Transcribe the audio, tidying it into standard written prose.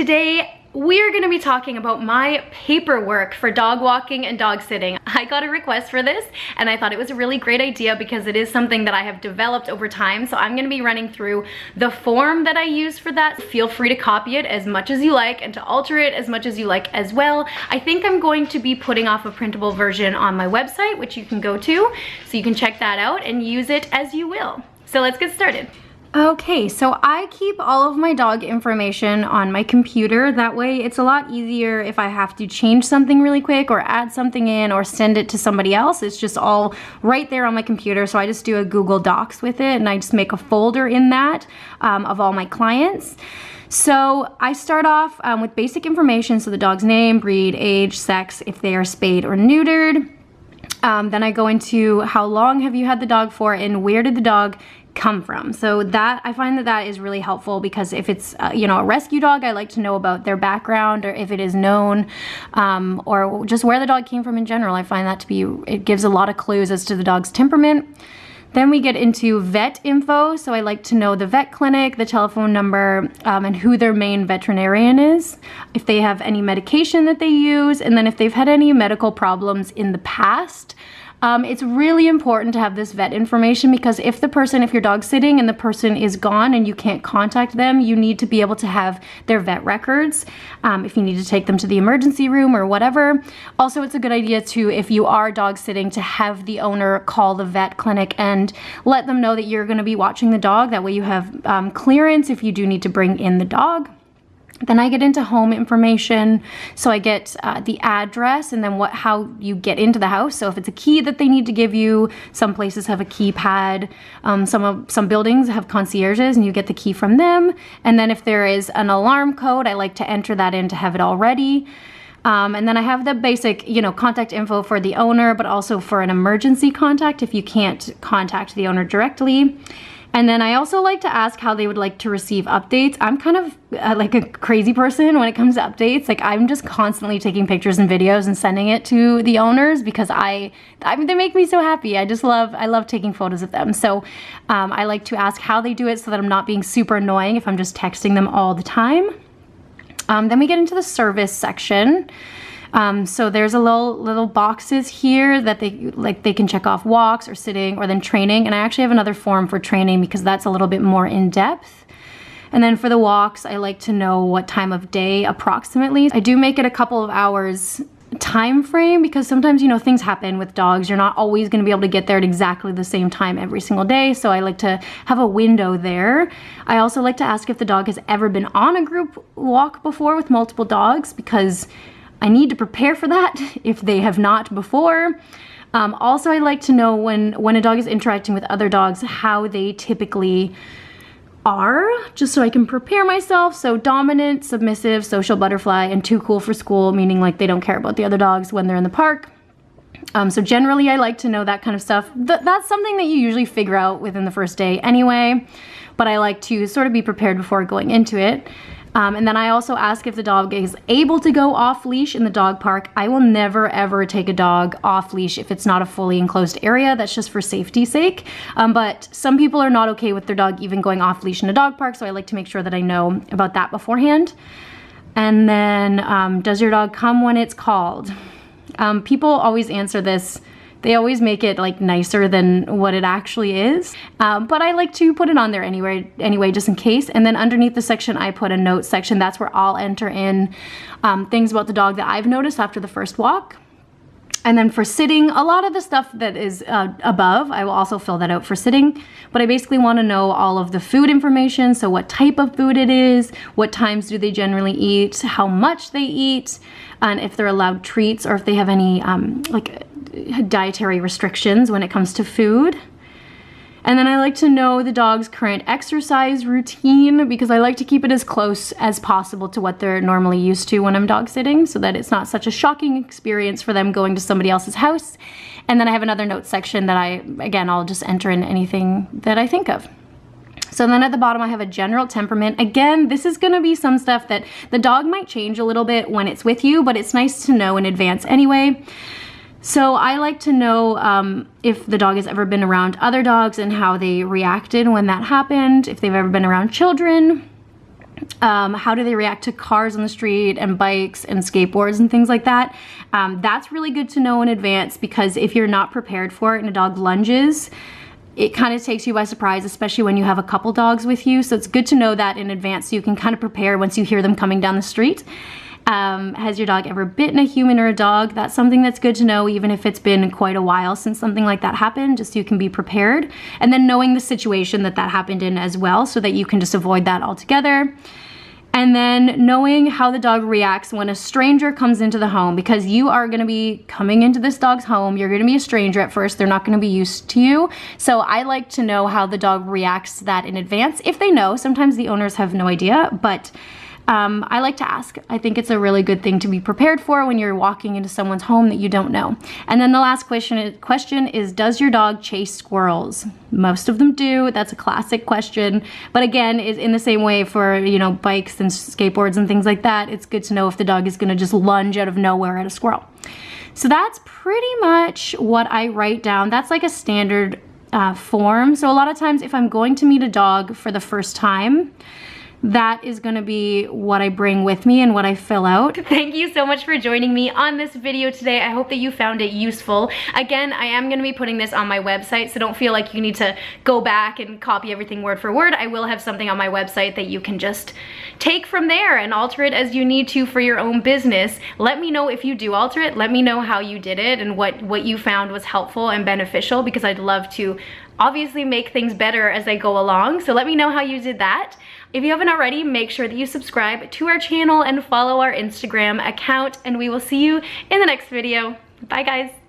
today we're gonna be talking about my paperwork for dog walking and dog sitting. I got a request for this and I thought it was a really great idea because it is something that I have developed over time. So I'm gonna be running through the form that I use for that. Feel free to copy it as much as you like and to alter it as much as you like as well. I think I'm going to be putting off a printable version on my website, which you can go to, so you can check that out and use it as you will. So let's get started. Okay, so I keep all of my dog information on my computer. That way it's a lot easier if I have to change something really quick or add something in or send it to somebody else. It's just all right there on my computer. So I just do a Google Docs with it and I just make a folder in that of all my clients. So I start off with basic information. So the dog's name, breed, age, sex, if they are spayed or neutered. Then I go into how long have you had the dog for and where did the dog come from. So that I find that is really helpful because if it's you know, a rescue dog, I like to know about their background or if it is known or just where the dog came from in general. I find that to be, it gives a lot of clues as to the dog's temperament. Then we get into vet info. So I like to know the vet clinic, the telephone number, and who their main veterinarian is, if they have any medication that they use, and then if they've had any medical problems in the past. It's really important to have this vet information because if your dog's sitting and the person is gone and you can't contact them, you need to be able to have their vet records if you need to take them to the emergency room or whatever. Also, it's a good idea to, if you are dog sitting, to have the owner call the vet clinic and let them know that you're going to be watching the dog. That way you have clearance if you do need to bring in the dog. Then I get into home information. So I get the address and then how you get into the house. So if it's a key that they need to give you, some places have a keypad. Some buildings have concierges and you get the key from them. And then if there is an alarm code, I like to enter that in to have it all ready. And then I have the basic, you know, contact info for the owner, but also for an emergency contact if you can't contact the owner directly. And then I also like to ask how they would like to receive updates. I'm kind of like a crazy person when it comes to updates. Like I'm just constantly taking pictures and videos and sending it to the owners because I mean, they make me so happy. I love taking photos of them. So I like to ask how they do it so that I'm not being super annoying if I'm just texting them all the time. Then we get into the service section. So there's a little boxes here that they can check off walks or sitting or then training. And I actually have another form for training because that's a little bit more in depth. And then for the walks, I like to know what time of day approximately. I do make it a couple of hours time frame because sometimes, you know, things happen with dogs. You're not always going to be able to get there at exactly the same time every single day. So I like to have a window there. I also like to ask if the dog has ever been on a group walk before with multiple dogs because I need to prepare for that if they have not before. Also, I like to know when a dog is interacting with other dogs, how they typically are, just so I can prepare myself. So dominant, submissive, social butterfly, and too cool for school, meaning like they don't care about the other dogs when they're in the park. So generally, I like to know that kind of stuff. That's something that you usually figure out within the first day anyway, but I like to sort of be prepared before going into it. And then I also ask if the dog is able to go off leash in the dog park. I will never ever take a dog off leash if it's not a fully enclosed area. That's just for safety's sake. But some people are not okay with their dog even going off leash in a dog park, so I like to make sure that I know about that beforehand. And then, does your dog come when it's called? People always answer this. They always make it like nicer than what it actually is. But I like to put it on there anyway, just in case. And then underneath the section, I put a notes section. That's where I'll enter in things about the dog that I've noticed after the first walk. And then for sitting, a lot of the stuff that is above, I will also fill that out for sitting. But I basically want to know all of the food information. So what type of food it is, what times do they generally eat, how much they eat, and if they're allowed treats or if they have any like dietary restrictions when it comes to food. And then I like to know the dog's current exercise routine because I like to keep it as close as possible to what they're normally used to when I'm dog sitting so that it's not such a shocking experience for them going to somebody else's house. And then I have another notes section that I'll just enter in anything that I think of. So then at the bottom I have a general temperament. Again, this is gonna be some stuff that the dog might change a little bit when it's with you, but it's nice to know in advance anyway. So I like to know if the dog has ever been around other dogs and how they reacted when that happened, if they've ever been around children. How do they react to cars on the street and bikes and skateboards and things like that? That's really good to know in advance, because if you're not prepared for it and a dog lunges, it kind of takes you by surprise, especially when you have a couple dogs with you. So it's good to know that in advance so you can kind of prepare once you hear them coming down the street. Has your dog ever bitten a human or a dog? That's something that's good to know, even if it's been quite a while since something like that happened, just so you can be prepared. And then knowing the situation that happened in as well, so that you can just avoid that altogether. And then knowing how the dog reacts when a stranger comes into the home, because you are gonna be coming into this dog's home. You're gonna be a stranger at first. They're not gonna be used to you. So I like to know how the dog reacts to that in advance. If they know, sometimes the owners have no idea, but I like to ask. I think it's a really good thing to be prepared for when you're walking into someone's home that you don't know. And then the last question is, does your dog chase squirrels? Most of them do. That's a classic question. But again, is in the same way for, you know, bikes and skateboards and things like that. It's good to know if the dog is gonna just lunge out of nowhere at a squirrel. So that's pretty much what I write down. That's like a standard form. So a lot of times if I'm going to meet a dog for the first time, that is gonna be what I bring with me and what I fill out. Thank you so much for joining me on this video today. I hope that you found it useful. Again, I am gonna be putting this on my website, so don't feel like you need to go back and copy everything word for word. I will have something on my website that you can just take from there and alter it as you need to for your own business. Let me know if you do alter it. Let me know how you did it and what you found was helpful and beneficial, because I'd love to obviously make things better as I go along. So let me know how you did that. If you haven't already, make sure that you subscribe to our channel and follow our Instagram account, and we will see you in the next video. Bye guys.